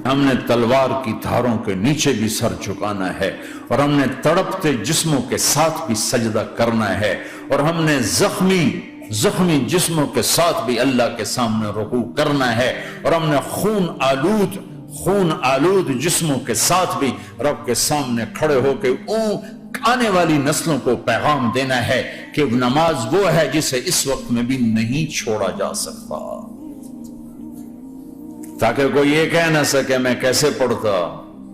ہم نے تلوار کی دھاروں کے نیچے بھی سر جھکانا ہے، اور ہم نے تڑپتے جسموں کے ساتھ بھی سجدہ کرنا ہے، اور ہم نے زخمی جسموں کے ساتھ بھی اللہ کے سامنے رکوع کرنا ہے، اور ہم نے خون آلود جسموں کے ساتھ بھی رب کے سامنے کھڑے ہو کے آنے والی نسلوں کو پیغام دینا ہے کہ نماز وہ ہے جسے اس وقت میں بھی نہیں چھوڑا جا سکتا، تاکہ کوئی یہ کہہ نہ سکے میں کیسے پڑھتا،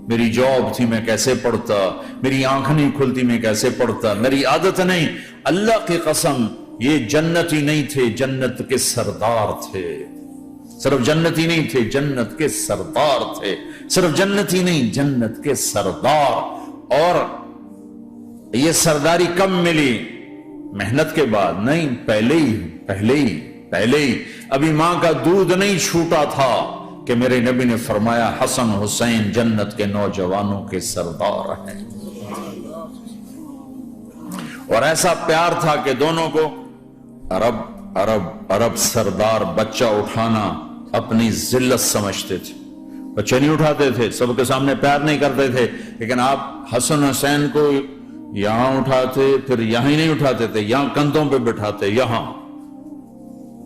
میری جاب تھی میں کیسے پڑھتا، میری آنکھ نہیں کھلتی میں کیسے پڑھتا، میری عادت نہیں۔ اللہ کی قسم یہ جنتی نہیں تھے، جنت کے سردار تھے، صرف جنتی نہیں تھے، جنت کے سردار تھے، صرف جنتی نہیں، جنت کے سردار۔ اور یہ سرداری کب ملی؟ محنت کے بعد نہیں، پہلے ہی ابھی ماں کا دودھ نہیں چھوٹا تھا کہ میرے نبی نے فرمایا حسن حسین جنت کے نوجوانوں کے سردار ہیں، اور ایسا پیار تھا کہ دونوں کو عرب سردار بچہ اٹھانا اپنی ذلت سمجھتے تھے، بچے نہیں اٹھاتے تھے، سب کے سامنے پیار نہیں کرتے تھے، لیکن آپ حسن حسین کو یہاں اٹھاتے، پھر یہاں ہی نہیں اٹھاتے تھے، یہاں کندھوں پہ بٹھاتے، یہاں۔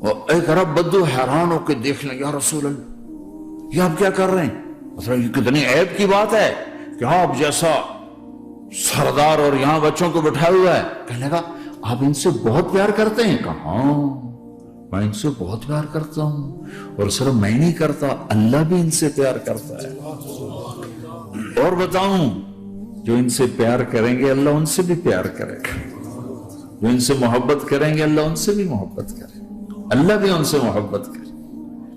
اور ایک عرب بدو حیران ہو کے دیکھ لیں، یا رسول اللہ یہ آپ کیا کر رہے ہیں؟ مطلب یہ کتنی عیب کی بات ہے کہ آپ جیسا سردار اور یہاں بچوں کو بٹھایا ہوا ہے۔ کہنے لگا آپ ان سے بہت پیار کرتے ہیں؟ کہا ہاں میں ان سے بہت پیار کرتا ہوں، اور صرف میں نہیں کرتا، اللہ بھی ان سے پیار کرتا ہے۔ اور بتاؤں، جو ان سے پیار کریں گے اللہ ان سے بھی پیار کرے گا، جو ان سے محبت کریں گے اللہ ان سے بھی محبت کرے گا، اللہ بھی ان سے محبت کرے۔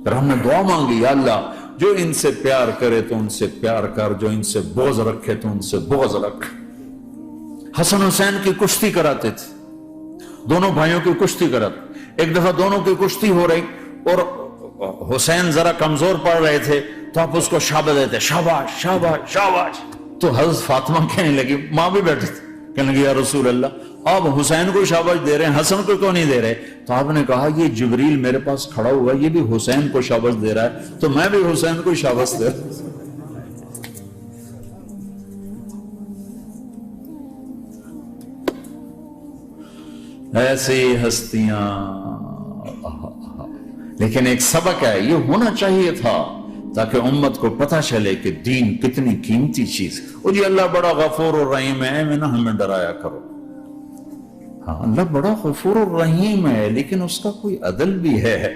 پھر ہم نے دعا مانگی، یا اللہ جو ان سے پیار کرے تو ان سے پیار کر، جو ان سے بغض رکھے تو ان سے بغض رکھ۔ حسن حسین کی کشتی کراتے تھے، دونوں بھائیوں کی کشتی کراتے۔ ایک دفعہ دونوں کی کشتی ہو رہی اور حسین ذرا کمزور پڑ رہے تھے تو آپ اس کو شاباش دیتے، شاباش شاباش شاباش۔ تو حضرت فاطمہ کہنے لگی، ماں بھی بیٹھی تھی، کہنے لگی یا رسول اللہ آپ حسین کو شاباش دے رہے ہیں، حسن کو کیوں نہیں دے رہے؟ تو آپ نے کہا یہ جبریل میرے پاس کھڑا ہوا یہ بھی حسین کو شاباش دے رہا ہے تو میں بھی حسین کو شاباش دے رہا ہوں۔ ایسی ہستیاں، لیکن ایک سبق ہے، یہ ہونا چاہیے تھا تاکہ امت کو پتہ چلے کہ دین کتنی قیمتی چیز۔ اور جی اللہ بڑا غفور الرحیم ہے، میں نہ ہمیں ڈرایا کرو۔ ہاں اللہ بڑا غفور الرحیم ہے، لیکن اس کا کوئی عدل بھی ہے۔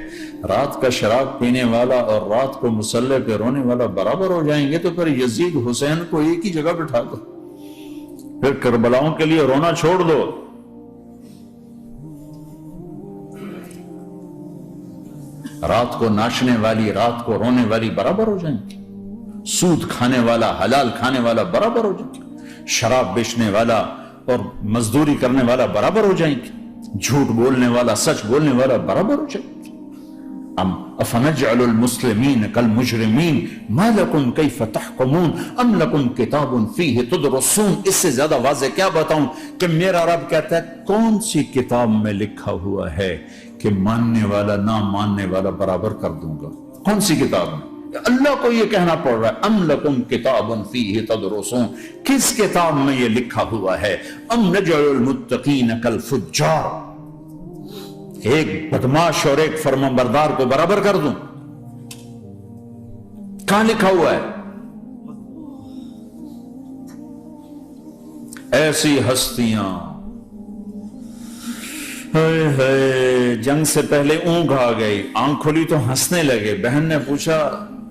رات کا شراب پینے والا اور رات کو مصلی پہ رونے والا برابر ہو جائیں گے تو پھر یزید حسین کو ایک ہی جگہ بٹھا دو، پھر کربلاؤں کے لیے رونا چھوڑ دو۔ رات کو ناچنے والی رات کو رونے والی برابر ہو جائیں گے، سود کھانے والا حلال کھانے والا برابر ہو جائیں گے، شراب بیچنے والا اور مزدوری کرنے والا برابر ہو جائیں گے، جھوٹ بولنے والا سچ بولنے والا برابر ہو جائیں گے۔ افنجعل المسلمین کالمجرمین ما لکم کیف تحکمون ام لکم کتاب فیہ تدرسون۔ اس سے زیادہ واضح کیا بتاؤں کہ میرا رب کہتا ہے کون سی کتاب میں لکھا ہوا ہے کہ ماننے والا نہ ماننے والا برابر کر دوں گا؟ کون سی کتاب میں؟ اللہ کو یہ کہنا پڑ رہا ہے ام لکم کتاب فیہ تدرسون، کس کتاب میں یہ لکھا ہوا ہے؟ ام نجعل المتقین کالفجار، ایک بدماش اور ایک فرمانبردار کو برابر کر دوں؟ کہاں لکھا ہوا ہے؟ ایسی ہستیاں، جنگ سے پہلے اونگ آ گئی، آنکھ کھلی تو ہنسنے لگے۔ بہن نے پوچھا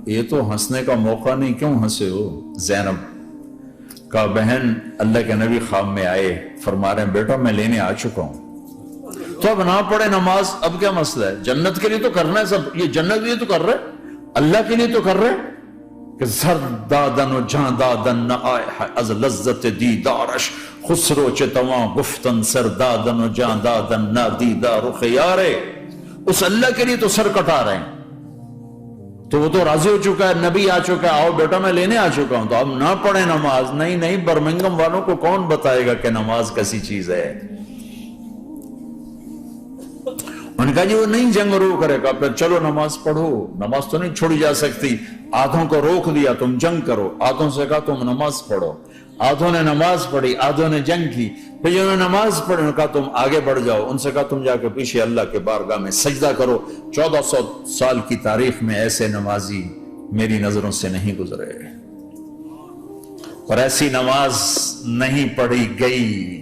یہ تو ہنسنے کا موقع نہیں، کیوں ہنسے ہو؟ زینب کہا بہن اللہ کے نبی خواب میں آئے، فرما رہے ہیں بیٹا میں لینے آ چکا ہوں، تو اب نہ پڑھے نماز، اب کیا مسئلہ ہے؟ جنت کے لیے تو کرنا ہے سب، یہ جنت کے لیے تو کر رہے، اللہ کے لیے تو کر رہے کہ زر دادن و جان دادن نہ آئے از لذت دیدارش، خسرو چتواں گفتن سر دادن و جان دادن نہ دیدار خیارے۔ اس اللہ کے لیے تو سر کٹا رہے ہیں، تو وہ تو راضی ہو چکا ہے، نبی آ چکا ہے، آؤ بیٹا میں لینے آ چکا ہوں، تو اب نہ پڑھے نماز؟ نہیں، برمنگم والوں کو کون بتائے گا کہ نماز کیسی چیز ہے؟ انہوں نے کہا جی وہ نہیں جنگ رو کرے گا، پھر چلو نماز پڑھو، نماز تو نہیں چھوڑی جا سکتی۔ آدھوں کو روک دیا تم جنگ کرو، آدھوں سے کہا تم نماز پڑھو، آدھوں نے نماز پڑھی، آدھوں نے جنگ کی، پھر جنہوں نے نماز پڑھی انہوں نے کہا تم آگے بڑھ جاؤ، ان سے کہا تم جا کے پیچھے اللہ کے بارگاہ میں سجدہ کرو۔ 1400 سال کی تاریخ میں ایسے نمازی میری نظروں سے نہیں گزرے، اور ایسی نماز نہیں پڑھی گئی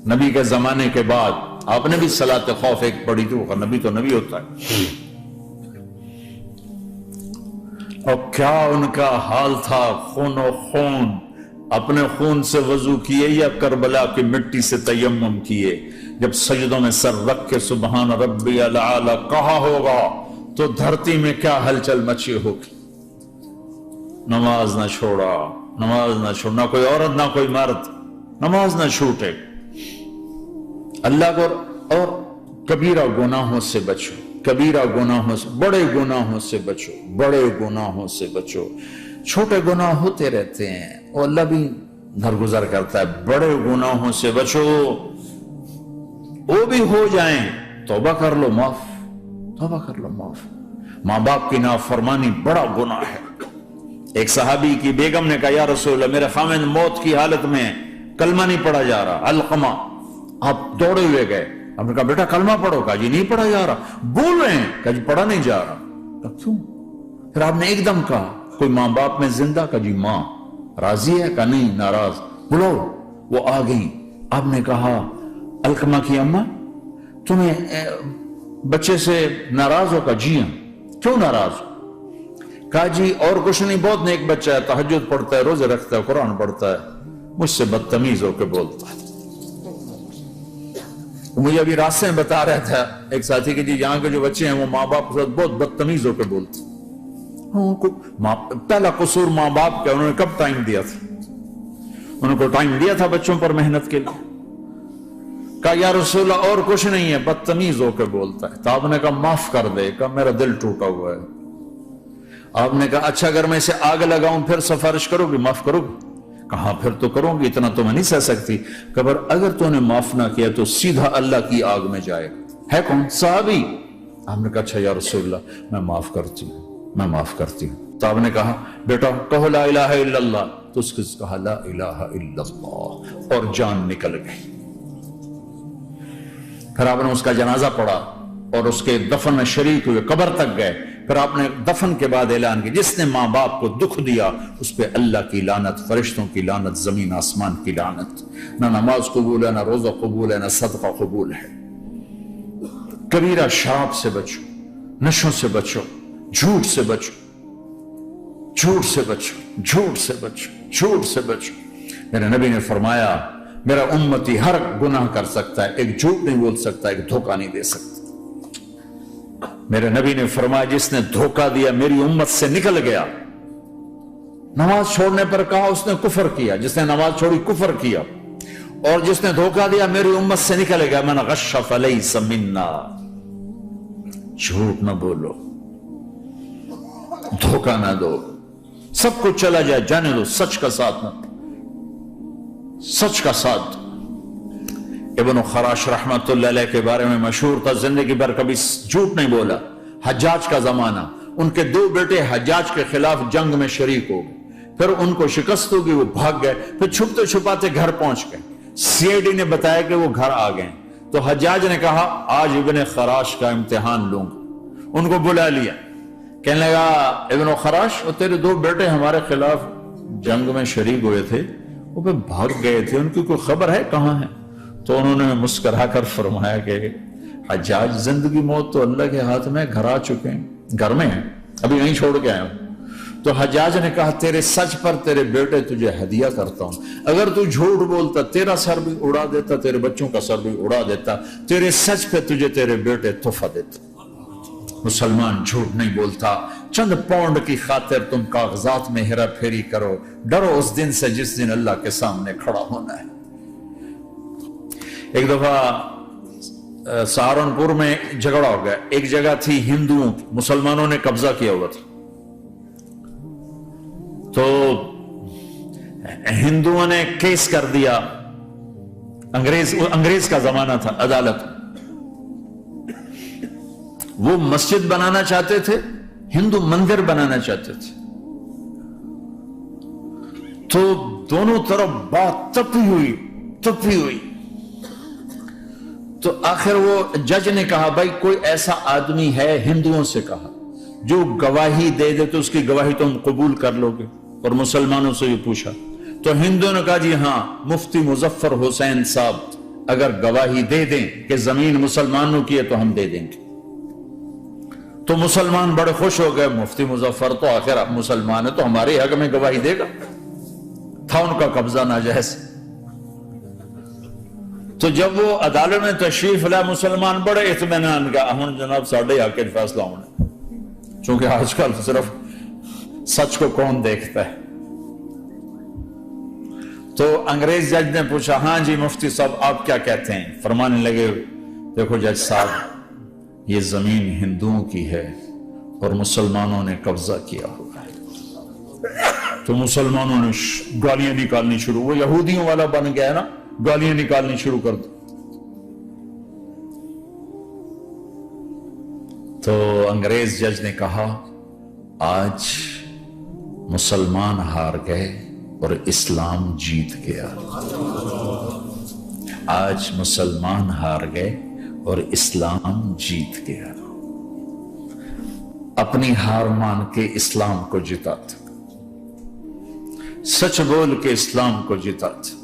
نبی کے زمانے کے بعد۔ آپ نے بھی صلاۃ خوف ایک پڑھی تھی، وہ نبی تو نبی ہوتا ہے، اور کیا ان کا حال تھا، خون و خون، اپنے خون سے وضو کیے یا کربلا کی مٹی سے تیمم کیے؟ جب سجدوں میں سر رکھ کے سبحان ربی الاعلی کہا ہوگا تو دھرتی میں کیا ہلچل مچی ہوگی۔ نماز نہ چھوڑا، نماز نہ چھوڑ، نہ کوئی عورت نہ کوئی مرد، نماز نہ چھوٹے، اللہ کو، اور کبیرہ گناہوں سے بچو، کبیرہ گناہوں سے، بڑے گناہوں سے بچو، بڑے گناہوں سے بچو۔ چھوٹے گناہ ہوتے رہتے ہیں، وہ اللہ بھی درگزر کرتا ہے، بڑے گناہوں سے بچو، وہ بھی ہو جائیں توبہ کر لو معاف، توبہ کر لو معاف۔ ماں باپ کی نافرمانی بڑا گناہ ہے۔ ایک صحابی کی بیگم نے کہا یا رسول اللہ میرے خاوند موت کی حالت میں کلمہ نہیں پڑھا جا رہا، علقمہ، آپ دوڑے ہوئے گئے، آپ نے کہا بیٹا کلمہ پڑھو، کہا جی نہیں پڑھا جا رہا، بول رہے ہیں، کہا جی پڑھا نہیں جا رہا، کہا کیوں؟ پھر آپ نے ایک دم کہا کوئی ماں باپ میں زندہ؟ کہا جی ماں راضی ہے؟ کہا نہیں ناراض، بولو، وہ آ گئی۔ آپ نے کہا علقمہ کی اماں تمہیں بچے سے ناراض ہو؟ کہا جی ہاں، کیوں ناراض ہو؟ کہا جی اور کچھ نہیں، بہت نیک بچہ ہے، تہجد پڑھتا ہے، روزے رکھتا ہے، قرآن پڑھتا ہے، مجھ سے بدتمیز ہو کے بولتا ہے۔ مجھے ابھی راستے میں بتا رہا تھا ایک ساتھی کہ جی یہاں کے جو بچے ہیں وہ ماں باپ کے ساتھ بہت بدتمیز ہو کے بولتے ہیں۔ پہلا قصور ماں باپ کا، انہوں نے کب ٹائم دیا تھا؟ انہوں کو ٹائم دیا تھا بچوں پر محنت کے لیے؟ کہا یا رسول اللہ اور کچھ نہیں ہے، بدتمیز ہو کے بولتا ہے۔ تو آپ نے کہا معاف کر دے، کہا میرا دل ٹوٹا ہوا ہے۔ آپ نے کہا اچھا اگر میں اسے آگ لگاؤں پھر سفارش کرو گی، معاف کرو گی؟ کہا پھر تو کروں گی، اتنا تو میں نہیں سہ سکتی۔ کہا اگر تو نے معاف نہ کیا تو سیدھا اللہ کی آگ میں جائے گا۔ ہے کون؟ صحابی۔ آپ نے کہا اچھا یا رسول اللہ میں معاف کرتی ہوں، میں معاف کرتی ہوں۔ تو آپ نے کہا بیٹا کہو لا الہ الا اللہ، تو اس نے کہا لا الہ الا اللہ، اور جان نکل گئی۔ پھر آپ نے اس کا جنازہ پڑھا اور اس کے دفن میں شریک ہوئے، قبر تک گئے۔ پھر آپ نے دفن کے بعد اعلان کیا جس نے ماں باپ کو دکھ دیا اس پہ اللہ کی لعنت، فرشتوں کی لعنت، زمین آسمان کی لعنت۔ نہ نماز قبول ہے، نہ روزہ قبول ہے، نہ صدقہ قبول ہے۔ کبیرہ شراب سے بچو، نشوں سے بچو، جھوٹ سے بچو، جھوٹ سے بچو، جھوٹ سے بچو، جھوٹ سے بچو۔ میرے نبی نے فرمایا میرا امتی ہر گناہ کر سکتا ہے، ایک جھوٹ نہیں بول سکتا، ایک دھوکہ نہیں دے سکتا۔ میرے نبی نے فرمایا جس نے دھوکہ دیا میری امت سے نکل گیا۔ نماز چھوڑنے پر کہا اس نے کفر کیا، جس نے نماز چھوڑی کفر کیا، اور جس نے دھوکہ دیا میری امت سے نکل گیا۔ من غش فلیس منا، جھوٹ نہ بولو، دھوکہ نہ دو، سب کچھ چلا جائے جانے دو، سچ کا ساتھ نہ، سچ کا ساتھ۔ ابن خراش رحمت اللہ علیہ کے بارے میں مشہور تھا زندگی بھر کبھی جھوٹ نہیں بولا۔ حجاج کا زمانہ، ان کے 2 بیٹے حجاج کے خلاف جنگ میں شریک ہو گئے، پھر ان کو شکست ہوگی، وہ بھاگ گئے، پھر چھپتے چھپاتے گھر پہنچ گئے۔ سی آئی ڈی نے بتایا کہ وہ گھر آ گئے، تو حجاج نے کہا آج ابن خراش کا امتحان لوں گا۔ ان کو بلا لیا، کہنے لگا ابن خراش وہ تیرے 2 بیٹے ہمارے خلاف جنگ میں شریک ہوئے تھے، وہ پہ بھاگ گئے تھے، ان کی کوئی خبر ہے کہاں ہے؟ تو انہوں نے مسکرا کر فرمایا کہ حجاج زندگی موت تو اللہ کے ہاتھ میں، گھر آ چکے ہیں، گھر میں ہیں، ابھی نہیں چھوڑ کے آئے ہوں۔ تو حجاج نے کہا تیرے سچ پر تیرے بیٹے تجھے ہدیہ کرتا ہوں، اگر تو جھوٹ بولتا تیرا سر بھی اڑا دیتا، تیرے بچوں کا سر بھی اڑا دیتا، تیرے سچ پہ تجھے تیرے بیٹے تحفہ دیتے۔ مسلمان جھوٹ نہیں بولتا۔ چند پاؤنڈ کی خاطر تم کاغذات میں ہیرا پھیری کرو، ڈرو اس دن سے جس دن اللہ کے سامنے کھڑا ہونا ہے۔ ایک دفعہ سہارنپور میں جھگڑا ہو گیا، ایک جگہ تھی ہندوؤں کی، مسلمانوں نے قبضہ کیا ہوا تھا، تو ہندوؤں نے کیس کر دیا، انگریز کا زمانہ تھا، عدالت، وہ مسجد بنانا چاہتے تھے، ہندو مندر بنانا چاہتے تھے. تو دونوں طرف بات تپی ہوئی. تو آخر وہ جج نے کہا بھائی کوئی ایسا آدمی ہے، ہندوؤں سے کہا، جو گواہی دے دے تو اس کی گواہی تم قبول کر لو گے؟ اور مسلمانوں سے یہ پوچھا تو ہندوؤں نے کہا جی ہاں، مفتی مظفر حسین صاحب اگر گواہی دے دیں کہ زمین مسلمانوں کی ہے تو ہم دے دیں گے. تو مسلمان بڑے خوش ہو گئے، مفتی مظفر تو آخر اب مسلمان ہے تو ہمارے حق میں گواہی دے گا. تھا ان کا قبضہ ناجائز. تو جب وہ عدالت میں تشریف لائے مسلمان بڑے اطمینان کا ہن جناب ساڈے حق وچ فیصلہ ہونا، چونکہ آج کل صرف سچ کو کون دیکھتا ہے. تو انگریز جج نے پوچھا ہاں جی مفتی صاحب آپ کیا کہتے ہیں؟ فرمانے لگے دیکھو جج صاحب، یہ زمین ہندوؤں کی ہے اور مسلمانوں نے قبضہ کیا ہوا ہے. تو مسلمانوں نے گالیاں نکالنی شروع، وہ یہودیوں والا بن گیا نا، گالیاں نکالنی شروع کر دی. تو انگریز جج نے کہا آج مسلمان ہار گئے اور اسلام جیت گیا. آج مسلمان ہار گئے اور اسلام جیت گیا. اپنی ہار مان کے اسلام کو جتاتا، سچ بول کے اسلام کو جتاتا.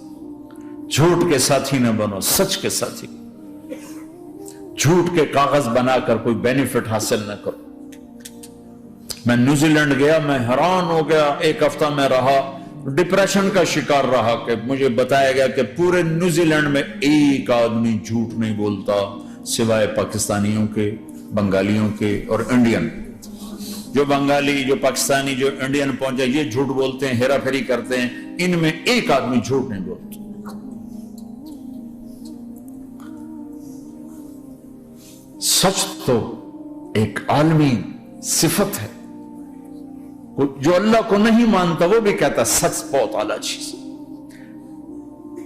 جھوٹ کے ساتھی نہ بنو، سچ کے ساتھی. جھوٹ کے کاغذ بنا کر کوئی بینیفٹ حاصل نہ کرو. میں نیوزی لینڈ گیا، میں حیران ہو گیا. ایک ہفتہ میں رہا، ڈپریشن کا شکار رہا کہ مجھے بتایا گیا کہ پورے نیوزی لینڈ میں ایک آدمی جھوٹ نہیں بولتا سوائے پاکستانیوں کے، بنگالیوں کے اور انڈین. جو بنگالی، جو پاکستانی، جو انڈین پہنچے یہ جھوٹ بولتے ہیں، ہیرا پھیری کرتے ہیں. ان میں ایک آدمی جھوٹ نہیں بولتا. سچ تو ایک عالمی صفت ہے. جو اللہ کو نہیں مانتا وہ بھی کہتا سچ بہت اعلیٰ چیز.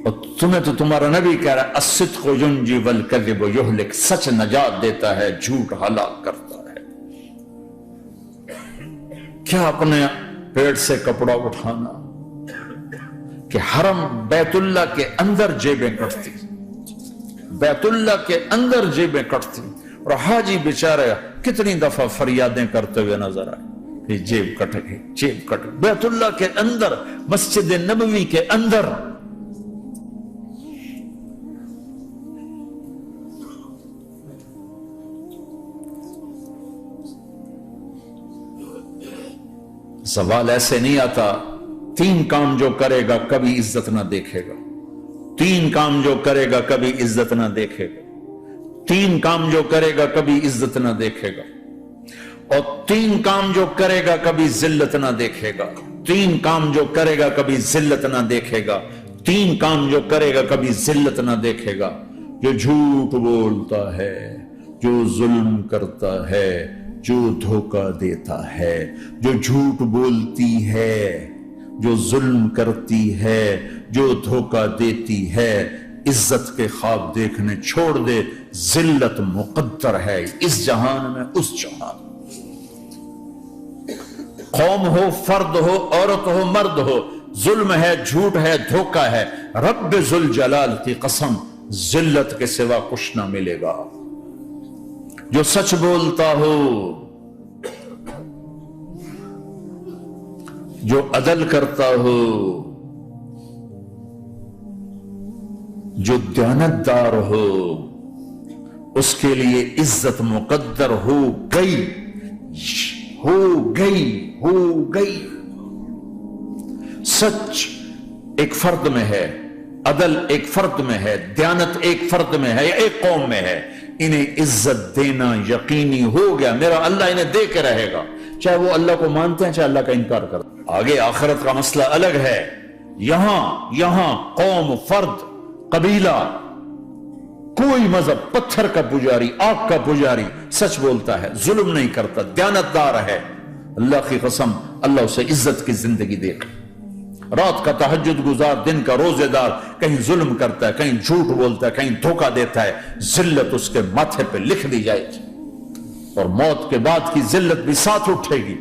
اور تمہیں تو تمہارا نبی کہہ رہا ہے الصدق ینجی والکذب یہلک، سچ نجات دیتا ہے، جھوٹ ہلاک کرتا ہے. کیا اپنے پیٹ سے کپڑا اٹھانا کہ حرم بیت اللہ کے اندر جیبیں کٹتی، بیت اللہ کے اندر جیبیں کٹتی. اور حاجی بیچارہ کتنی دفعہ فریادیں کرتے ہوئے نظر آئے کہ جیب کٹ گئی، جیب کٹ گئی. بیت اللہ کے اندر، مسجد نبوی کے اندر. سوال ایسے نہیں آتا 3 کام جو کرے گا کبھی عزت نہ دیکھے گا، 3 کام جو کرے گا کبھی عزت نہ دیکھے گا، 3 کام جو کرے گا کبھی عزت نہ دیکھے گا، اور 3 کام جو کرے گا کبھی ذلت نہ دیکھے گا. 3 کام جو کرے گا کبھی ذلت نہ دیکھے گا. 3 کام جو کرے گا کبھی ذلت نہ دیکھے گا. جو جھوٹ بولتا ہے، جو ظلم کرتا ہے، جو دھوکہ دیتا ہے، جو جھوٹ بولتی ہے، جو ظلم کرتی ہے، جو دھوکہ دیتی ہے، عزت کے خواب دیکھنے چھوڑ دے. ذلت مقدر ہے اس جہان میں، اس جہان. قوم ہو، فرد ہو، عورت ہو، مرد ہو، ظلم ہے، جھوٹ ہے، دھوکہ ہے، رب ذوالجلال کی قسم ذلت کے سوا کچھ نہ ملے گا. جو سچ بولتا ہو، جو عدل کرتا ہو، جو دیانتدار ہو، اس کے لیے عزت مقدر ہو گئی، ہو گئی، ہو گئی. سچ ایک فرد میں ہے، عدل ایک فرد میں ہے، دیانت ایک فرد میں ہے یا ایک قوم میں ہے. انہیں عزت دینا یقینی ہو گیا. میرا اللہ انہیں دے کے رہے گا، چاہے وہ اللہ کو مانتے ہیں چاہے اللہ کا انکار کرتے ہیں. آگے آخرت کا مسئلہ الگ ہے. یہاں قوم، فرد، قبیلہ، کوئی مذہب، پتھر کا پجاری، آگ کا پجاری سچ بولتا ہے، ظلم نہیں کرتا، دیانتدار ہے، اللہ کی قسم اللہ اسے عزت کی زندگی دے گا. رات کا تہجد گزار، دن کا روزے دار، کہیں ظلم کرتا ہے، کہیں جھوٹ بولتا ہے، کہیں دھوکہ دیتا ہے، ذلت اس کے ماتھے پہ لکھ دی جائے گی. اور موت کے بعد کی ذلت بھی ساتھ اٹھے گی.